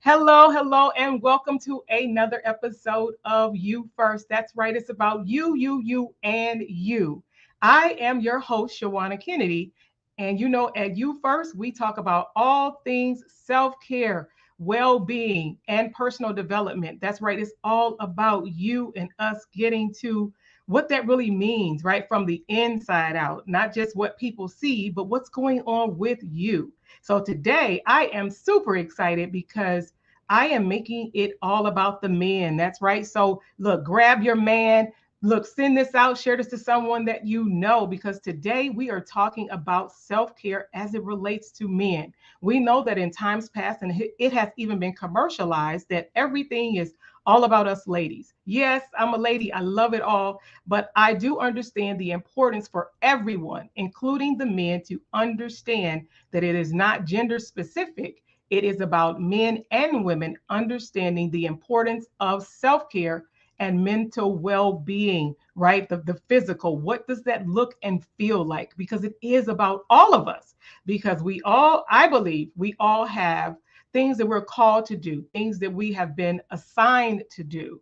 Hello, and welcome to another episode of You First. That's right, it's about you, and you. I am your host, Shawanna Kennedy. And at You First, we talk about all things self care, well being, and personal development. That's right, it's all about you and us getting to what that really means, right? From the inside out, not just what people see, but what's going on with you. So today, I am super excited because I am making it all about the men. That's right. So, look, grab your man. Look, send this out, share this to someone that you know, because today we are talking about self care as it relates to men. We know that in times past, and it has even been commercialized, that everything is all about us ladies. Yes, I'm a lady. I love it all. But I do understand the importance for everyone, including the men, to understand that it is not gender specific. It is about men and women understanding the importance of self care and mental well being, right? The physical. What does that look and feel like? Because it is about all of us. Because I believe, we all have things that we're called to do, things that we have been assigned to do.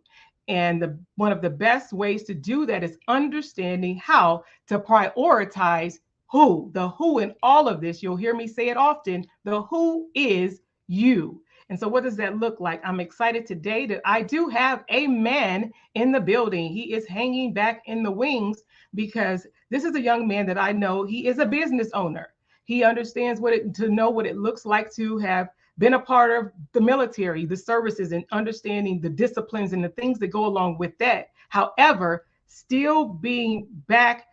And one of the best ways to do that is understanding how to prioritize the who in all of this. You'll hear me say it often. The who is you. And so, what does that look like? I'm excited today that I do have a man in the building. He is hanging back in the wings because this is a young man that I know. He is a business owner. He understands to know what it looks like to have been a part of the military, the services, and understanding the disciplines and the things that go along with that. However, still being back,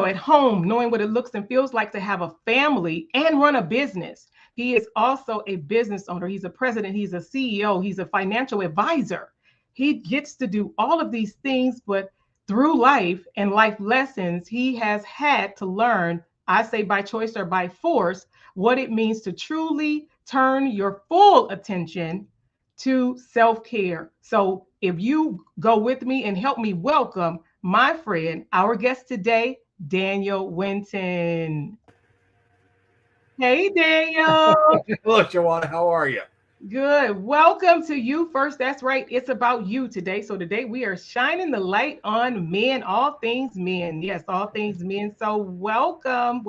at home, knowing what it looks and feels like to have a family and run a business. He is also a business owner. He's a president. He's a CEO. He's a financial advisor. He gets to do all of these things, but through life and life lessons, he has had to learn, I say by choice or by force, what it means to truly turn your full attention to self-care. So if you go with me and help me welcome my friend, our guest today, Daniel Winton. Hey, Daniel. Hello, Shawanna. How are you? Good. Welcome to You First. That's right. It's about you today. So today we are shining the light on men, all things men. Yes, all things men. So welcome.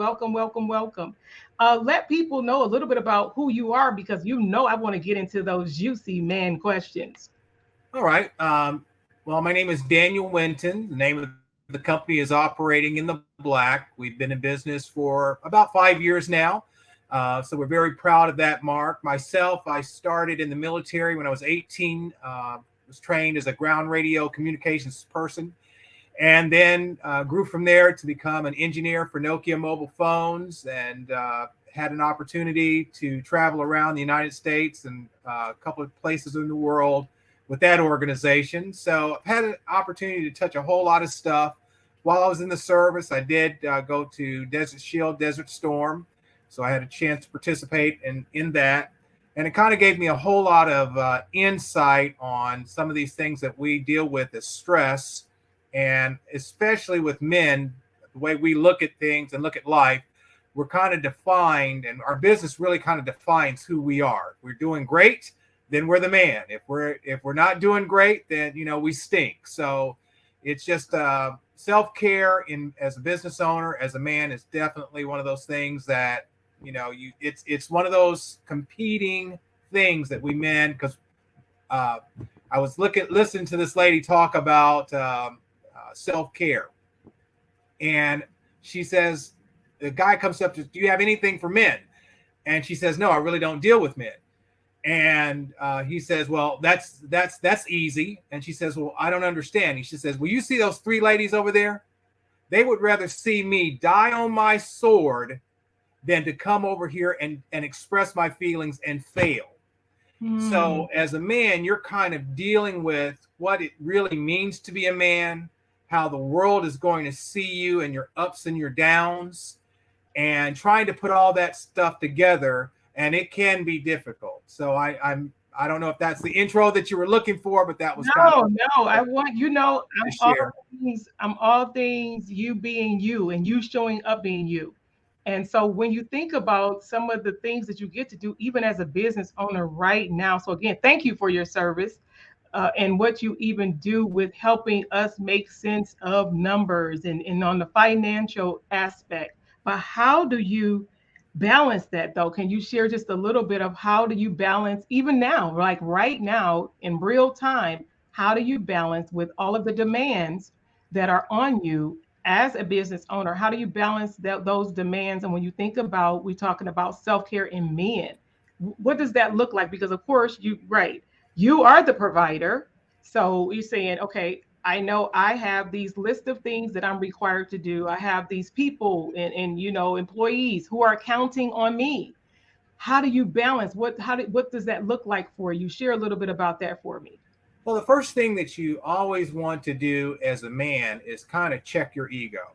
Let people know a little bit about who you are, because I want to get into those juicy man questions. All right. Well, my name is Daniel Winton. The name of the company is Operating in the Black. We've been in business for about 5 years now. So we're very proud of that mark. Myself, I started in the military when I was 18, was trained as a ground radio communications person, and then grew from there to become an engineer for Nokia mobile phones, and had an opportunity to travel around the United States and a couple of places in the world with that organization. So I've had an opportunity to touch a whole lot of stuff. While I was in the service, I did go to Desert Shield, Desert Storm. So I had a chance to participate in that. And it kind of gave me a whole lot of insight on some of these things that we deal with as stress. And especially with men, the way we look at things and look at life, we're kind of defined, and our business really kind of defines who we are. If we're doing great, then we're the man. If we're not doing great, then we stink. So it's just self-care as a business owner, as a man, is definitely one of those things that it's one of those competing things that we men, because I was listening to this lady talk about self-care, and she says, the guy comes up to, do you have anything for men? And she says, no, I really don't deal with men. And he says, well, that's easy. And she says, well, I don't understand. And she says, well, you see those 3 ladies over there? They would rather see me die on my sword than to come over here and express my feelings and fail. So as a man, you're kind of dealing with what it really means to be a man, how the world is going to see you and your ups and your downs, and trying to put all that stuff together. And it can be difficult. So I'm I don't know if that's the intro that you were looking for, but that was kind of No, no, I want to I'm share. all things you being you and you showing up being you. And so when you think about some of the things that you get to do, even as a business owner right now, so again, thank you for your service and what you even do with helping us make sense of numbers and on the financial aspect. But how do you balance that though? Can you share just a little bit of how do you balance even now, like right now in real time? How do you balance with all of the demands that are on you as a business owner? How do you balance those demands? And when you think about, we're talking about self care in men, what does that look like? Because of course, right, you are the provider. So you're saying, okay, I know I have these list of things that I'm required to do. I have these people and employees who are counting on me. How do you balance? What does that look like for you? Share a little bit about that for me. Well, the first thing that you always want to do as a man is kind of check your ego,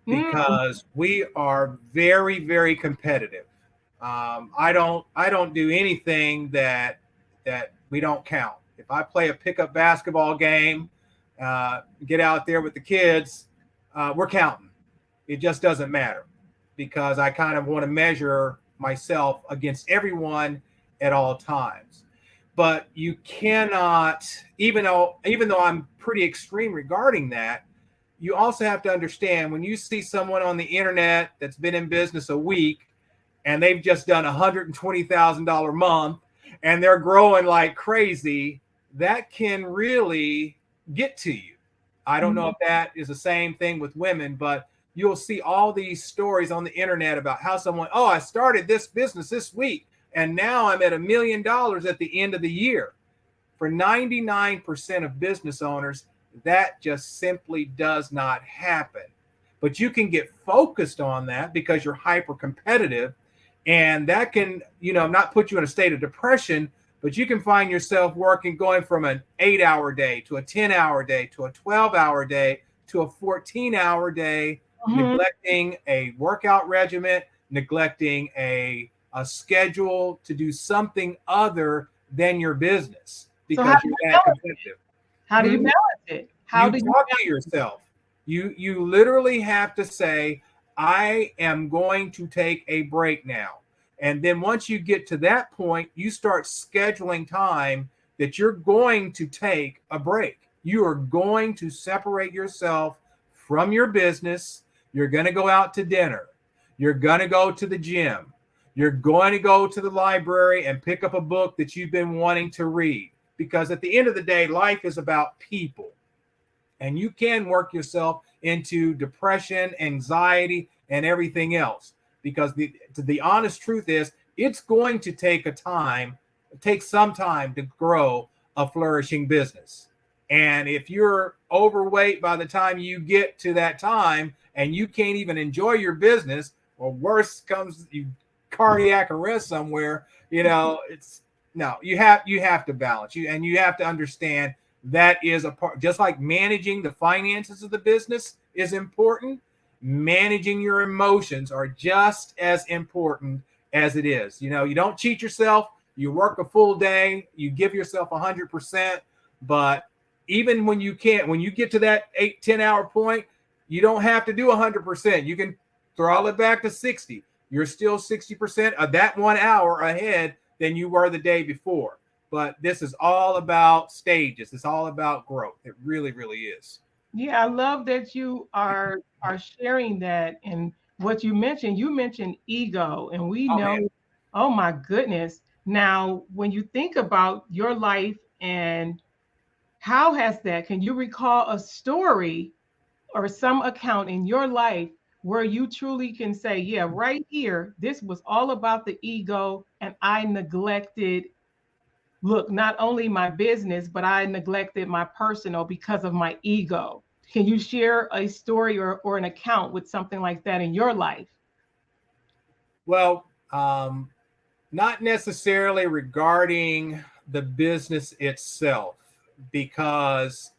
Mm, because we are very, very competitive. I don't do anything that we don't count. If I play a pickup basketball game, get out there with the kids, we're counting. It just doesn't matter, because I kind of want to measure myself against everyone at all times. But you cannot, even though I'm pretty extreme regarding that, you also have to understand when you see someone on the internet that's been in business a week and they've just done $120,000 month and they're growing like crazy, that can really get to you. I don't know mm, if that is the same thing with women, but you'll see all these stories on the internet about how someone, oh, I started this business this week and now I'm at $1 million at the end of the year. For 99% of business owners, that just simply does not happen. But you can get focused on that because you're hyper competitive, and that can, not put you in a state of depression, but you can find yourself working, going from an 8-hour day to a 10-hour day to a 12-hour day to a 14-hour day, mhm. neglecting a workout regimen, neglecting a schedule to do something other than your business So how because do you're you that balance? competitive. How do you Hmm? balance it? How You do you talk to balance it? yourself. You literally have to say, I am going to take a break now. And then once you get to that point, you start scheduling time that you're going to take a break. You are going to separate yourself from your business. You're going to go out to dinner. You're going to go to the gym. You're going to go to the library and pick up a book that you've been wanting to read. Because at the end of the day, life is about people, and you can work yourself into depression, anxiety, and everything else. Because the honest truth is, it's going to take some time to grow a flourishing business. And if you're overweight by the time you get to that time and you can't even enjoy your business, or worse comes, you cardiac arrest somewhere, it's no, you have to balance, you have to understand that is a part. Just like managing the finances of the business is important, managing your emotions are just as important as it is. You don't cheat yourself. You work a full day, you give yourself 100%. But even when you can't, when you get to that 8-10 hour point, you don't have to do 100%. You can throttle it back to 60. You're still 60% of that 1 hour ahead than you were the day before. But this is all about stages. It's all about growth. It really, really is. Yeah, I love that you are sharing that. And what you mentioned ego, and we Oh man. know, oh my goodness. Now, when you think about your life and how has that, can you recall a story or some account in your life where you truly can say, yeah, right here, this was all about the ego, and I neglected, look, not only my business, but I neglected my personal because of my ego. Can you share a story or an account with something like that in your life? Well, not necessarily regarding the business itself, because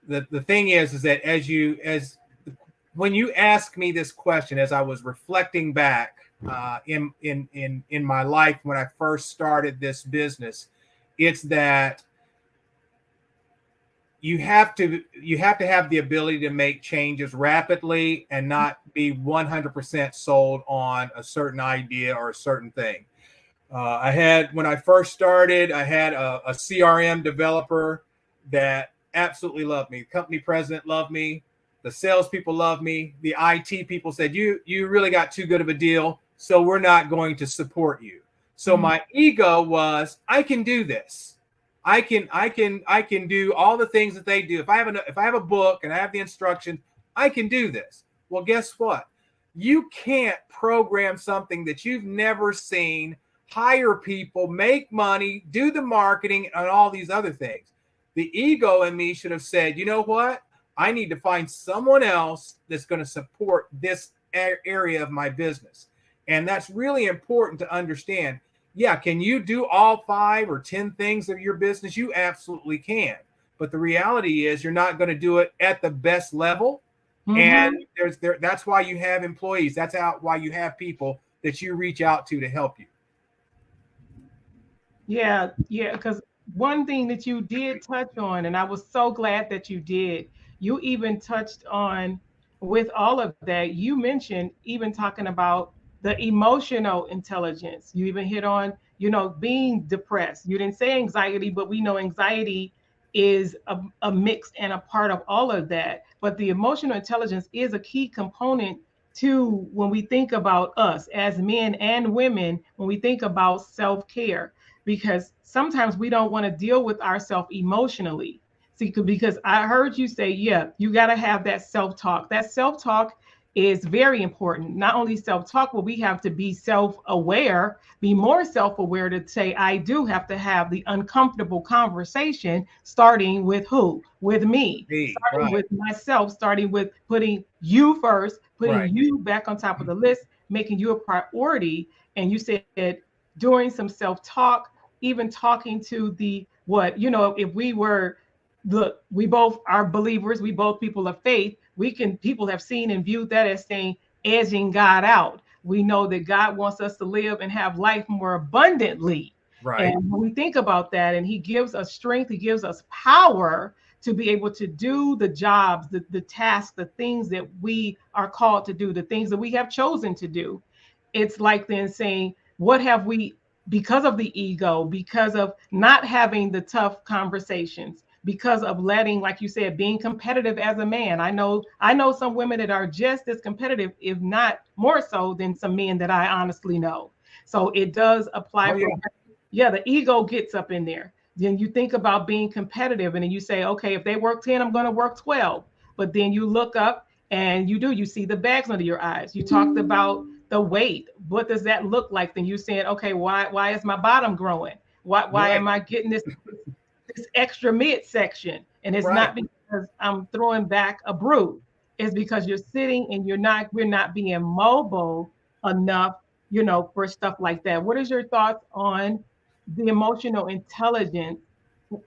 the thing is that as when you ask me this question, as I was reflecting back in my life when I first started this business, It's that you have to have the ability to make changes rapidly and not be 100% sold on a certain idea or a certain thing. I had, when I first started, I had a CRM developer that absolutely loved me. The company president loved me. The salespeople loved me. The IT people said, you really got too good of a deal, so we're not going to support you. So Mhm. my ego was, I can do this. I can do all the things that they do. If I have a book and I have the instructions, I can do this. Well, guess what? You can't program something that you've never seen, hire people, make money, do the marketing, and all these other things. The ego in me should have said, you know what? I need to find someone else that's going to support this area of my business. And that's really important to understand. Yeah, can you do all 5 or 10 things of your business? You absolutely can. But the reality is you're not going to do it at the best level. And Mhm. that's why you have employees. Why you have people that you reach out to help you. Yeah, yeah, because one thing that you did touch on, and I was so glad that you did, you even touched on with all of that, you mentioned even talking about the emotional intelligence. You even hit on, being depressed. You didn't say anxiety, but we know anxiety is a mix and a part of all of that. But the emotional intelligence is a key component to when we think about us as men and women, when we think about self care, because sometimes we don't want to deal with ourselves emotionally. See, because I heard you say, yeah, you got to have that self talk. That self talk is very important. Not only self talk, but we have to be self aware, be more self aware to say, I do have to have the uncomfortable conversation, starting with who? With me, Me, starting right, with myself, starting with putting you first, putting right. you back on top of the list, making you a priority. And you said, doing some self talk, even talking to the what, if we were, look, we both are believers, we both people of faith, people have seen and viewed that as saying edging God out. We know that God wants us to live and have life more abundantly. And Right. when we think about that, and He gives us strength, He gives us power to be able to do the jobs, the tasks, the things that we are called to do, the things that we have chosen to do. It's like then saying, what have we, because of the ego, because of not having the tough conversations, because of letting, like you said, being competitive as a man. I know some women that are just as competitive, if not more so than some men that I honestly know. So it does Oh apply for, yeah. yeah, the ego gets up in there. Then you think about being competitive, and then you say, okay, if they work 10, I'm going to work 12. But then you look up and you see the bags under your eyes. You talked about the weight. What does that look like? Then you saying, okay, why is my bottom growing? Why Right. am I getting this extra midsection? And it's Right. not because I'm throwing back a brood. It's because you're sitting and we're not being mobile enough, for stuff like that. What is your thoughts on the emotional intelligence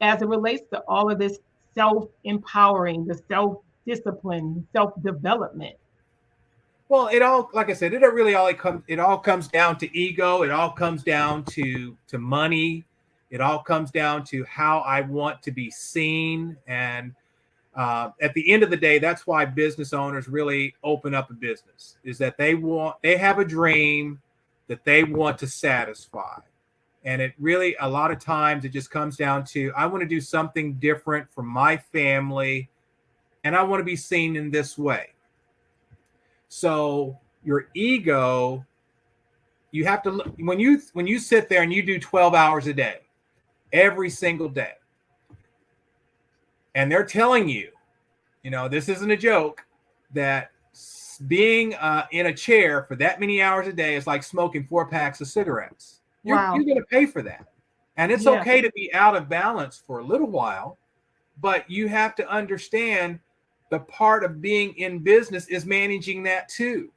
as it relates to all of this self-empowering, the self-discipline, self-development? Well, it all, like I said, it all comes down to ego. It all comes down to money. It all comes down to how I want to be seen. And at the end of the day, that's why business owners really open up a business, is that they have a dream that they want to satisfy. And it really, a lot of times, it just comes down to, I want to do something different for my family, and I want to be seen in this way. So your ego, you have to look, when you sit there and you do 12 hours a day, every single day, and they're telling you, this isn't a joke, that being in a chair for that many hours a day is like smoking 4 packs of cigarettes. You're Wow. going to pay for that. And it's Yeah. okay to be out of balance for a little while, but you have to understand the part of being in business is managing that too.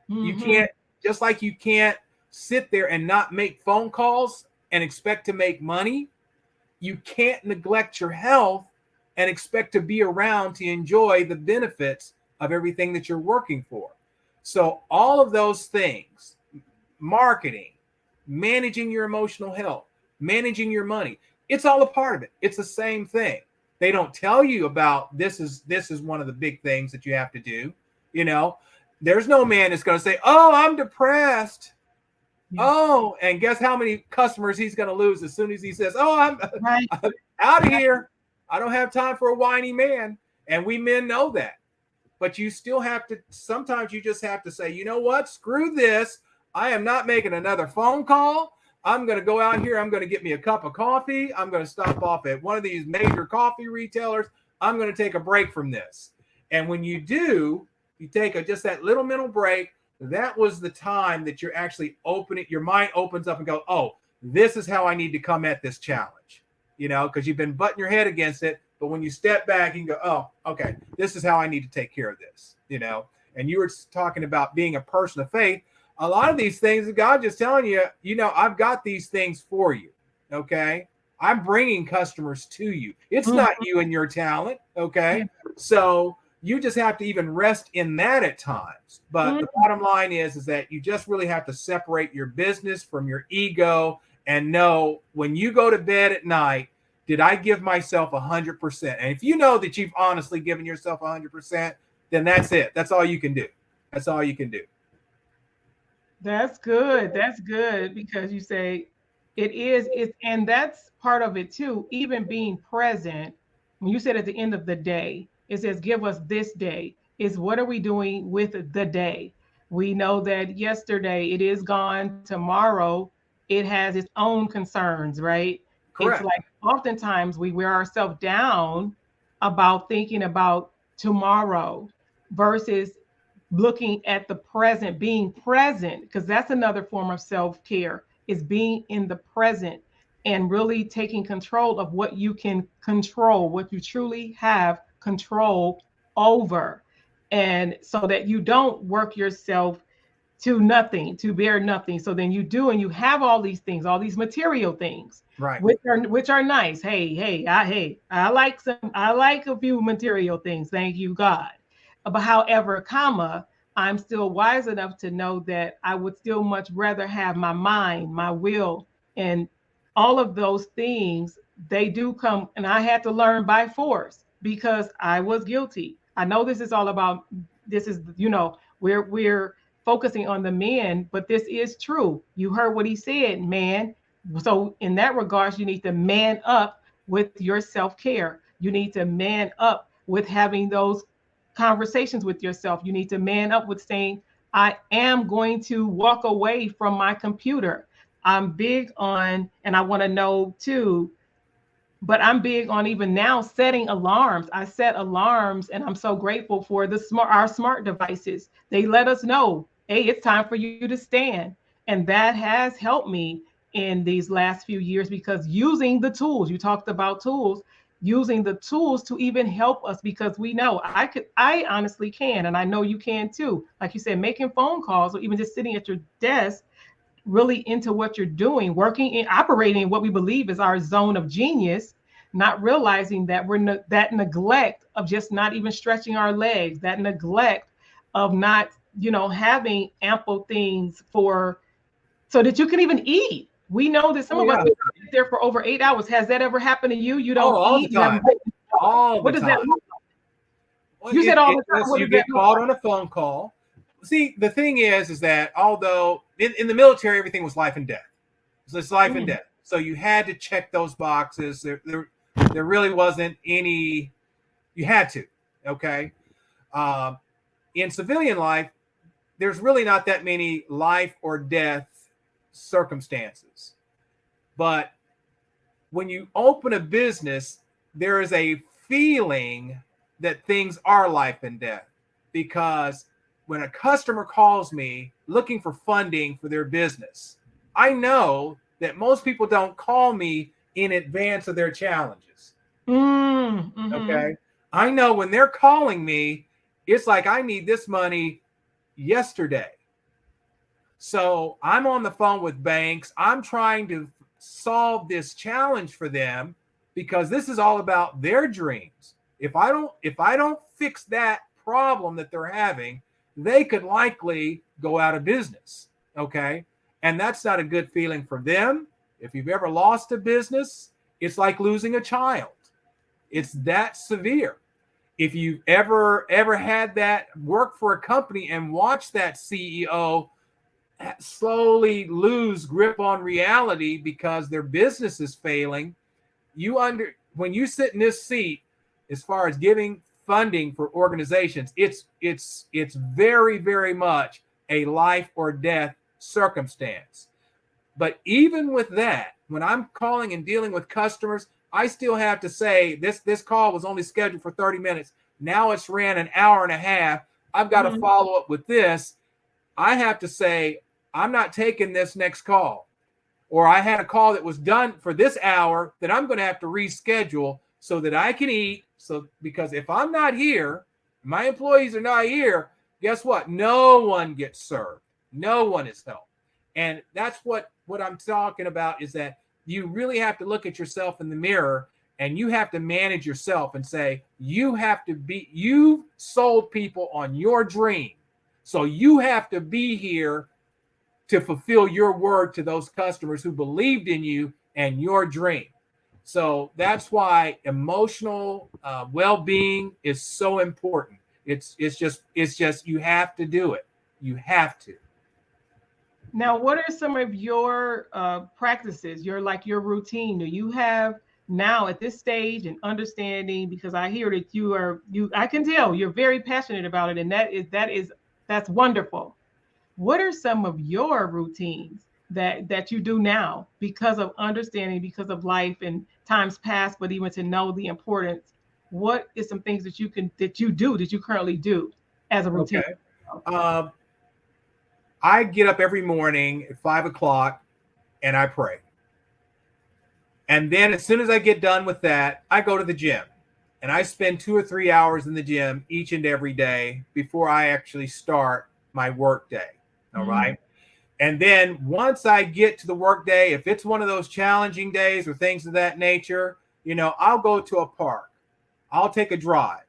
You Hmm. can't, just like you can't sit there and not make phone calls and expect to make money, you can't neglect your health and expect to be around to enjoy the benefits of everything that you're working for. So, all of those things, marketing, managing your emotional health, managing your money, It's all a part of it. It's the same thing. They don't tell you about this is one of the big things that you have to do. You know, there's no man that's going to say, "Oh, I'm depressed." Yeah. Oh, and guess how many customers he's going to lose as soon as he says, "Oh, Right. I'm out of here. I don't have time for a whiny man." And we men know that. But you still have to, sometimes you just have to say, "You know what? Screw this. I am not making another phone call. I'm going to go out here. I'm going to get me a cup of coffee. I'm going to stop off at one of these major coffee retailers. I'm going to take a break from this." And when you do, you take just that little mental break. That was the time that you're actually opening, your mind opens up and go, "Oh, this is how I need to come at this challenge." You know, because you've been butting your head against it. But when you step back, you can go, "Oh, okay, this is how I need to take care of this." You know, and you were talking about being a person of faith. A lot of these things, God just telling you, you know, I've got these things for you. Okay. I'm bringing customers to you. It's Mhm. not you and your talent. Yeah. Okay. So you just have to even rest in that at times. But Mhm. the bottom line is that you just really have to separate your business from your ego and know when you go to bed at night, did I give myself 100%? And if you know that you've honestly given yourself 100%, then that's it. That's all you can do. That's all you can do. That's good. That's good because you say and that's part of it too. Even being present, when you said at the end of the day, it says, "Give us this day." Is what are we doing with the day? We know that yesterday it is gone. Tomorrow it has its own concerns, right? It's Correct. like oftentimes we wear ourselves down about thinking about tomorrow versus looking at the present, being present, because that's another form of self-care, is being in the present and really taking control of what you can control, what you truly have control over. And so that you don't work yourself to nothing, to bear nothing. So then you do, and you have all these things, all these material things, Right. which are nice. I like a few material things. Thank you, God. But however, comma, I'm still wise enough to know that I would still much rather have my mind, my will, and all of those things. They do come, and I had to learn by force because I was guilty. I know this is all about this is, we're focusing on the men, but this is true. You heard what he said, man. So in that regards, you need to man up with your self-care. You need to man up with having those conversations with yourself. You need to man up with saying, "I am going to walk away from my computer." I'm big on, and I want to know too, but I'm big on even now setting alarms. I set alarms, and I'm so grateful for our smart devices. They let us know, "Hey, it's time for you to stand." And that has helped me in these last few years because using the tools, you talked about tools, using the tools to even help us, because we know I honestly can, and I know you can too. Like you said, making phone calls or even just sitting at your desk really into what you're doing, working in operating what we believe is our zone of genius, not realizing that that neglect of just not even stretching our legs, that neglect of not, having ample things for so that you can even eat. We know that some Oh of us yeah. sit there for over 8 hours. Has that ever happened to you? You Oh, don't all the eat. You haven't. time. All the What does that time. look like? Well, You said all the time. listen, What you does that get look called like? on a phone call. See, the thing is that although in the military everything was life and death, so it's life and Mm, death. So you had to check those boxes. There really wasn't any. You had to. Okay. Um, in civilian life, there's really not that many life or death circumstances. But when you open a business, there is a feeling that things are life and death because when a customer calls me looking for funding for their business, I know that most people don't call me in advance of their challenges. mm-hmm. Okay. I know when they're calling me, it's like I need this money yesterday. So I'm on the phone with banks. I'm trying to solve this challenge for them because this is all about their dreams. If I don't fix that problem that they're having, they could likely go out of business. Okay? And that's not a good feeling for them. If you've ever lost a business, It's like losing a child. It's that severe. If you've ever had that, work for a company and watch that CEO slowly lose grip on reality because their business is failing, when you sit in this seat, as far as giving funding for organizations, it's very, very much a life or death circumstance. But even with that, when I'm calling and dealing with customers, I still have to say this call was only scheduled for 30 minutes. Now it's ran an hour and a half. I've got to follow up with this. I have to say, I'm not taking this next call. Or I had a call that was done for this hour that I'm going to have to reschedule so that I can eat. So, because if I'm not here, my employees are not here, guess what? No one gets served. No one is helped. And that's what I'm talking about, is that you really have to look at yourself in the mirror, and you have to manage yourself and say, you've sold people on your dream. So you have to be here to fulfill your word to those customers who believed in you and your dream. So that's why emotional well-being is so important. It's just you have to do it. You have to. Now, what are some of your practices, your routine? Do you have now at this stage and understanding? Because I hear that I can tell you're very passionate about it, and that's wonderful. What are some of your routines that you do now because of understanding, because of life and times past, but even to know the importance? What is some things that you currently do as a routine? Okay. I get up every morning at 5 o'clock and I pray. And then as soon as I get done with that, I go to the gym. And I spend 2 or 3 hours in the gym each and every day before I actually start my work day. All right. And then once I get to the work day, if it's one of those challenging days or things of that nature, I'll go to a park. I'll take a drive.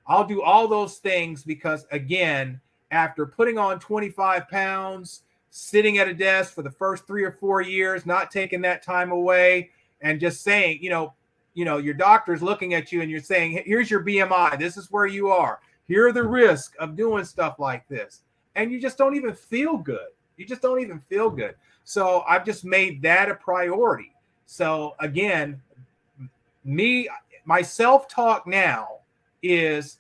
I'll do all those things because, again, after putting on 25 pounds, sitting at a desk for the first 3 or 4 years, not taking that time away, and just saying, your doctor's looking at you and you're saying, here's your BMI. This is where you are. Here are the risks of doing stuff like this. And you just don't even feel good. You just don't even feel good. So I've just made that a priority. So again, my self-talk now is,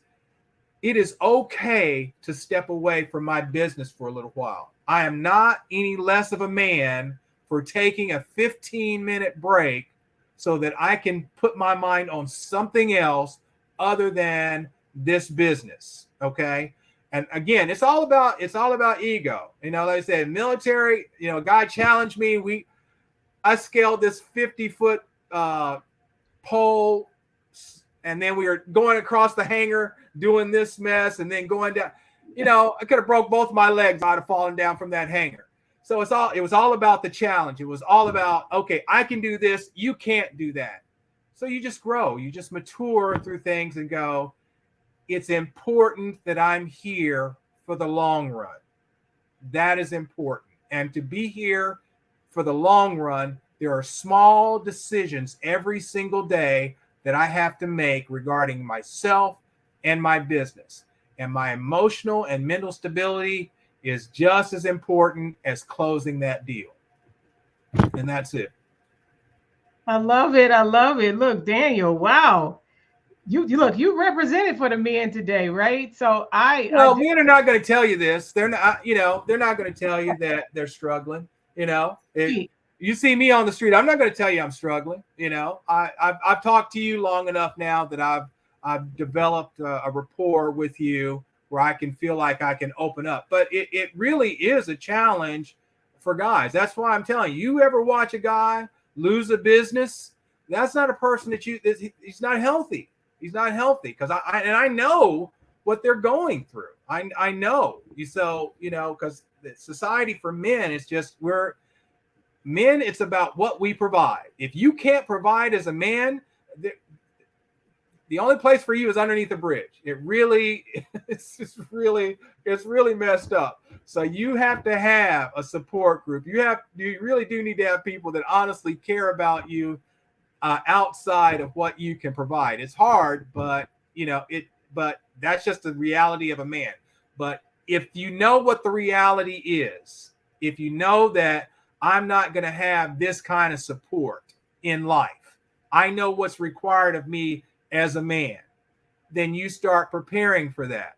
it is okay to step away from my business for a little while. I am not any less of a man for taking a 15-minute break so that I can put my mind on something else other than this business. Okay. And again, it's all about ego. Like I said, military, a guy challenged me. I scaled this 50-foot pole, and then we were going across the hangar doing this mess, and then going down. I could have broke both my legs. I'd have fallen down from that hangar. So it was all about the challenge. It was all about, okay, I can do this. You can't do that. So you just grow. You just mature through things and go, it's important that I'm here for the long run. That is important. And to be here for the long run, there are small decisions every single day that I have to make regarding myself and my business. And my emotional and mental stability is just as important as closing that deal. And that's it. I love it. I love it. Look, Daniel, wow. You represented for the men today, right? So men are not going to tell you this. They're not, they're not going to tell you that they're struggling. If you see me on the street, I'm not going to tell you I'm struggling. I've talked to you long enough now that I've developed a rapport with you where I can feel like I can open up. But it really is a challenge for guys. That's why I'm telling you, you ever watch a guy lose a business? That's not a person he's not healthy. He's not healthy because I know what they're going through. I know because the society for men is just men. It's about what we provide. If you can't provide as a man, the only place for you is underneath the bridge. It's really messed up. So you have to have a support group. You really do need to have people that honestly care about you outside of what you can provide. It's hard, but but that's just the reality of a man. But if you know what the reality is, if you know that I'm not going to have this kind of support in life, I know what's required of me as a man, then you start preparing for that.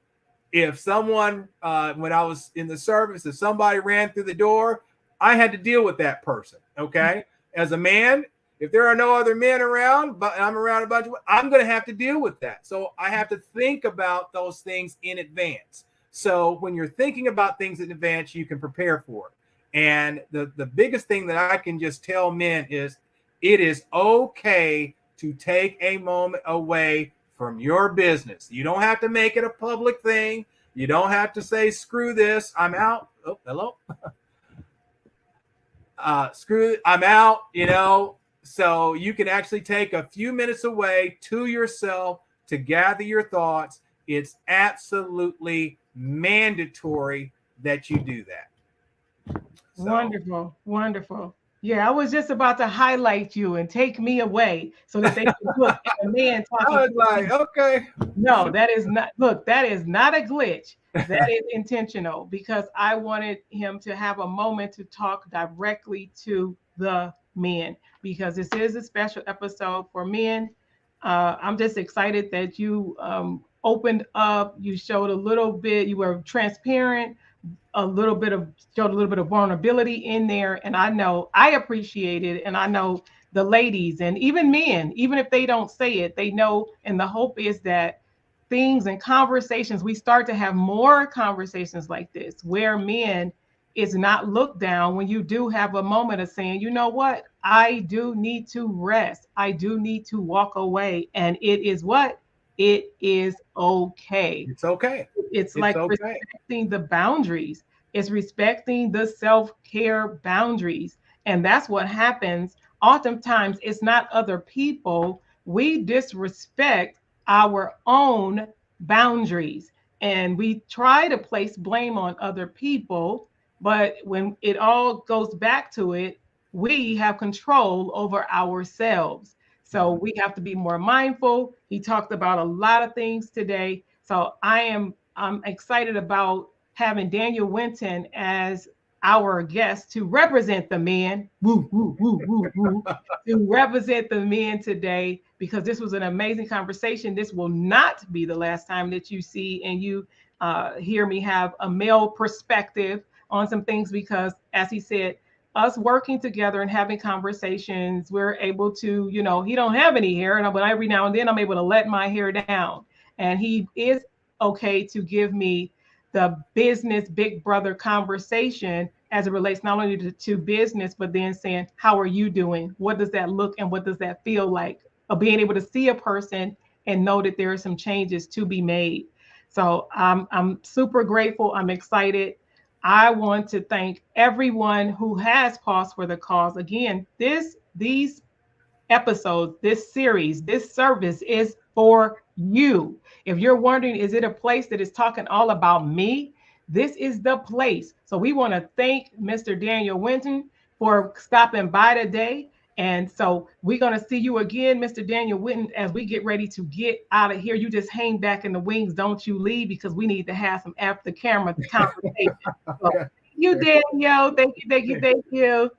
If someone, when I was in the service, if somebody ran through the door, I had to deal with that person. Okay. As a man, if there are no other men around, but I'm around a bunch of, I'm going to have to deal with that. So I have to think about those things in advance. So when you're thinking about things in advance, you can prepare for it. And the biggest thing that I can just tell men is it is okay to take a moment away from your business. You don't have to make it a public thing. You don't have to say, screw this, I'm out. Oh, hello. Screw it, I'm out, So you can actually take a few minutes away to yourself to gather your thoughts. It's absolutely mandatory that you do that. So. Wonderful, wonderful. Yeah, I was just about to highlight you and take me away so that they can look at a man talking. I was like, okay. No, that is not, look, that is not a glitch. That is intentional because I wanted him to have a moment to talk directly to the men because this is a special episode for men. I'm just excited that you opened up, you showed a little bit, you were transparent, showed a little bit of vulnerability in there. And I know I appreciate it. And I know the ladies and even men, even if they don't say it, they know. And the hope is that things and conversations, we start to have more conversations like this where men is not looked down when you do have a moment of saying, you know what, I do need to rest. I do need to walk away. And it is what? It is okay. It's okay. It's like okay. Respecting the boundaries. It's respecting the self-care boundaries. And that's what happens. Oftentimes, it's not other people. We disrespect our own boundaries. And we try to place blame on other people. But when it all goes back to it, we have control over ourselves. So we have to be more mindful. He talked about a lot of things today. So I'm excited about having Daniel Winton as our guest to represent the men, to represent the men today, because this was an amazing conversation. This will not be the last time that you see and you hear me have a male perspective on some things, because as he said, us working together and having conversations, we're able to, he don't have any hair, but every now and then I'm able to let my hair down. And he is okay to give me the business big brother conversation as it relates not only to business, but then saying, how are you doing? What does that look and what does that feel like? Of being able to see a person and know that there are some changes to be made. So I'm super grateful. I'm excited. I want to thank everyone who has paused for the cause. Again, these episodes, this series, this service is for you. If you're wondering, is it a place that is talking all about me? This is the place. So we want to thank Mr. Daniel Winton for stopping by today. And so we're going to see you again, Mr. Daniel Winton, as we get ready to get out of here. You just hang back in the wings. Don't you leave, because we need to have some after camera conversation. So, thank you, Daniel. Thank you.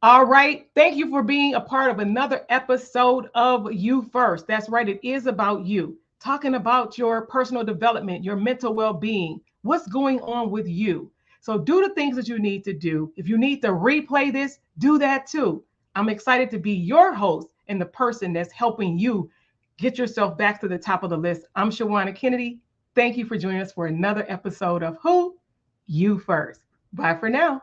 All right. Thank you for being a part of another episode of You First. That's right. It is about you, talking about your personal development, your mental well-being, what's going on with you. So do the things that you need to do. If you need to replay this, do that too. I'm excited to be your host and the person that's helping you get yourself back to the top of the list. I'm Shawanna Kennedy. Thank you for joining us for another episode of Who? You First. Bye for now.